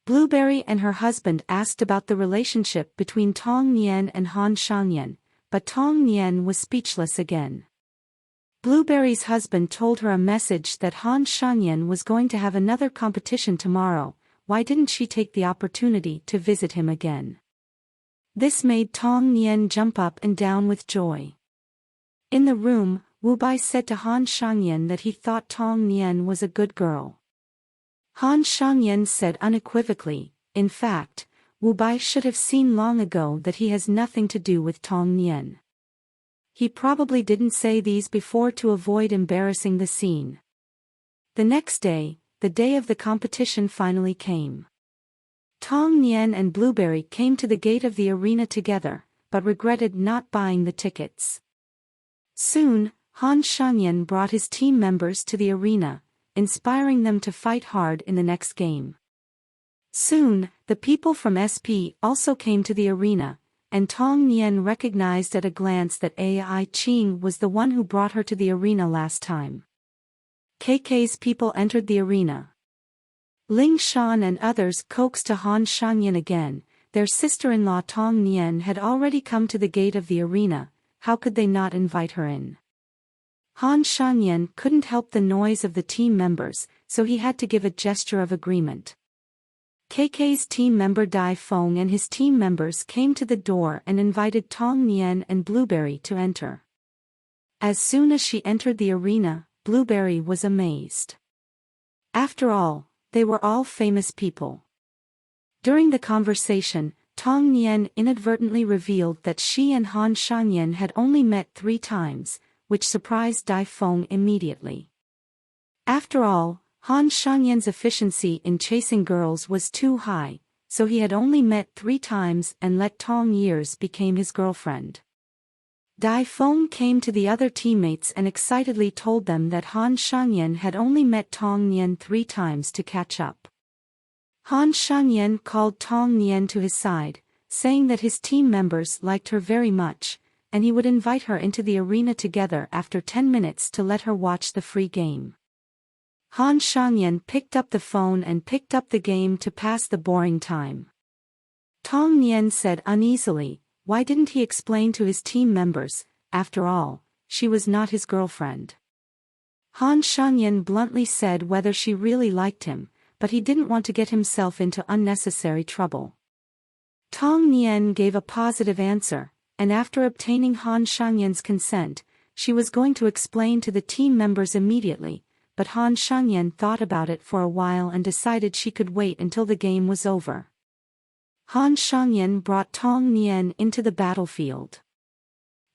Blueberry and her husband asked about the relationship between Tong Nian and Han Shangyan, but Tong Nian was speechless again. Blueberry's husband told her a message that Han Shangyan was going to have another competition tomorrow. Why didn't she take the opportunity to visit him again? This made Tong Nian jump up and down with joy. In the room, Wu Bai said to Han Shangyan that he thought Tong Nian was a good girl. Han Shangyan said unequivocally, in fact, Wu Bai should have seen long ago that he has nothing to do with Tong Nian. He probably didn't say these before to avoid embarrassing the scene. The next day, the day of the competition finally came. Tong Nian and Blueberry came to the gate of the arena together, but regretted not buying the tickets. Soon, Han Shangyan brought his team members to the arena, inspiring them to fight hard in the next game. Soon, the people from SP also came to the arena, and Tong Nian recognized at a glance that Ai Qing was the one who brought her to the arena last time. KK's people entered the arena. Ling Shan and others coaxed to Han Shangyan again. Their sister-in-law Tong Nian had already come to the gate of the arena. How could they not invite her in? Han Shangyan couldn't help the noise of the team members, so he had to give a gesture of agreement. KK's team member Dai Feng and his team members came to the door and invited Tong Nian and Blueberry to enter. As soon as she entered the arena, Blueberry was amazed. After all, they were all famous people. During the conversation, Tong Nian inadvertently revealed that she and Han Shangyan had only met 3 times, which surprised Dai Feng immediately. After all, Han Shangyan's efficiency in chasing girls was too high, so he had only met 3 times and let Tong Years become his girlfriend. Dai Feng came to the other teammates and excitedly told them that Han Shangyan had only met Tong Nian 3 times to catch up. Han Shangyan called Tong Nian to his side, saying that his team members liked her very much, and he would invite her into the arena together after 10 minutes to let her watch the free game. Han Shangyan picked up the phone and picked up the game to pass the boring time. Tong Nian said uneasily, why didn't he explain to his team members? After all, she was not his girlfriend. Han Shangyan bluntly said whether she really liked him, but he didn't want to get himself into unnecessary trouble. Tong Nian gave a positive answer, and after obtaining Han Shangyan's consent, she was going to explain to the team members immediately, but Han Shangyan thought about it for a while and decided she could wait until the game was over. Han Shangyan brought Tong Nian into the battlefield.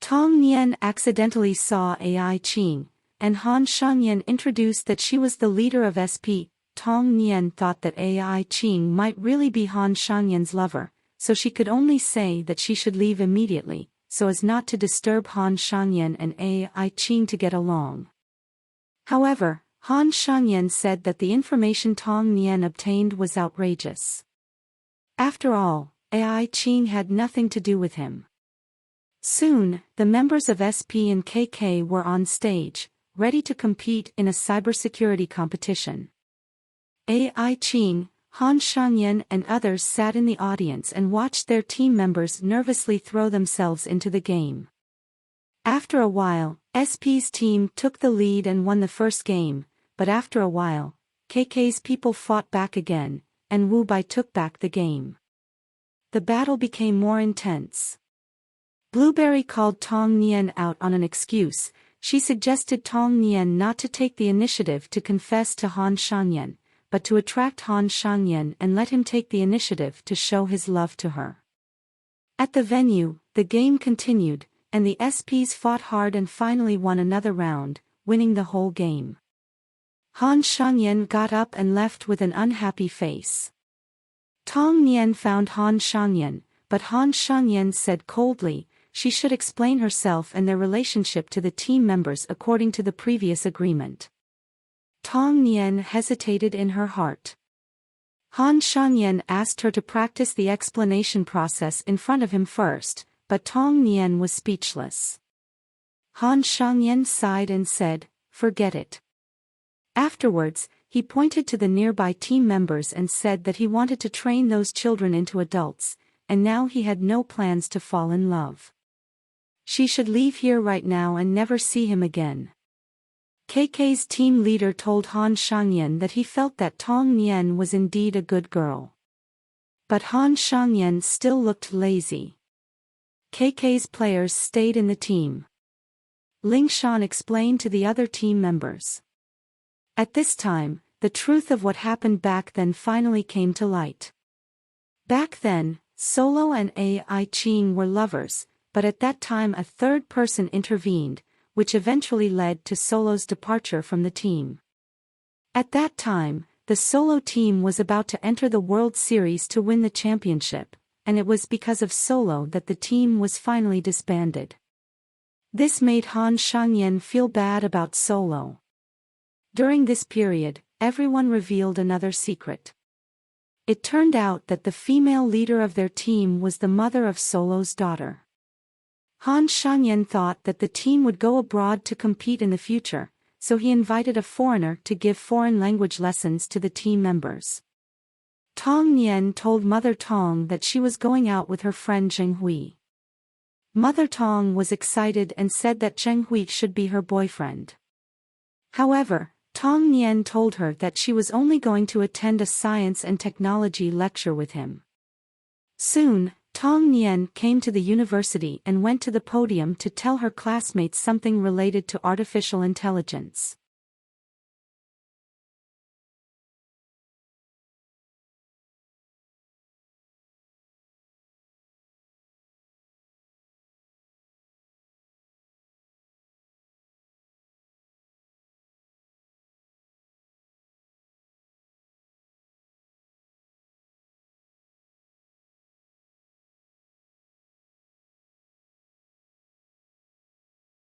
Tong Nian accidentally saw Ai Qing, and Han Shangyan introduced that she was the leader of SP. Tong Nian thought that Ai Qing might really be Han Shangyan's lover, so she could only say that she should leave immediately, so as not to disturb Han Shangyan and Ai Qing to get along. However, Han Shangyan said that the information Tong Nian obtained was outrageous. After all, Ai Qing had nothing to do with him. Soon, the members of SP and KK were on stage, ready to compete in a cybersecurity competition. Ai Qing, Han Shangyan and others sat in the audience and watched their team members nervously throw themselves into the game. After a while, SP's team took the lead and won the first game, but after a while, KK's people fought back again, and Wu Bai took back the game. The battle became more intense. Blueberry called Tong Nian out on an excuse. She suggested Tong Nian not to take the initiative to confess to Han Shangyan, but to attract Han Shangyan and let him take the initiative to show his love to her. At the venue, the game continued, and the SPs fought hard and finally won another round, winning the whole game. Han Shangyan got up and left with an unhappy face. Tong Nian found Han Shangyan, but Han Shangyan said coldly, she should explain herself and their relationship to the team members according to the previous agreement. Tong Nian hesitated in her heart. Han Shangyan asked her to practice the explanation process in front of him first, but Tong Nian was speechless. Han Shangyan sighed and said, forget it. Afterwards, he pointed to the nearby team members and said that he wanted to train those children into adults, and now he had no plans to fall in love. She should leave here right now and never see him again. KK's team leader told Han Shangyan that he felt that Tong Nian was indeed a good girl. But Han Shangyan still looked lazy. KK's players stayed in the team. Ling Shan explained to the other team members. At this time, the truth of what happened back then finally came to light. Back then, Solo and Ai Qing were lovers, but at that time a third person intervened, which eventually led to Solo's departure from the team. At that time, the Solo team was about to enter the World Series to win the championship, and it was because of Solo that the team was finally disbanded. This made Han Shangyan feel bad about Solo. During this period, everyone revealed another secret. It turned out that the female leader of their team was the mother of Solo's daughter. Han Shangyan thought that the team would go abroad to compete in the future, so he invited a foreigner to give foreign language lessons to the team members. Tong Nian told Mother Tong that she was going out with her friend Zheng Hui. Mother Tong was excited and said that Zheng Hui should be her boyfriend. However, Tong Nian told her that she was only going to attend a science and technology lecture with him. Soon, Tong Nian came to the university and went to the podium to tell her classmates something related to artificial intelligence.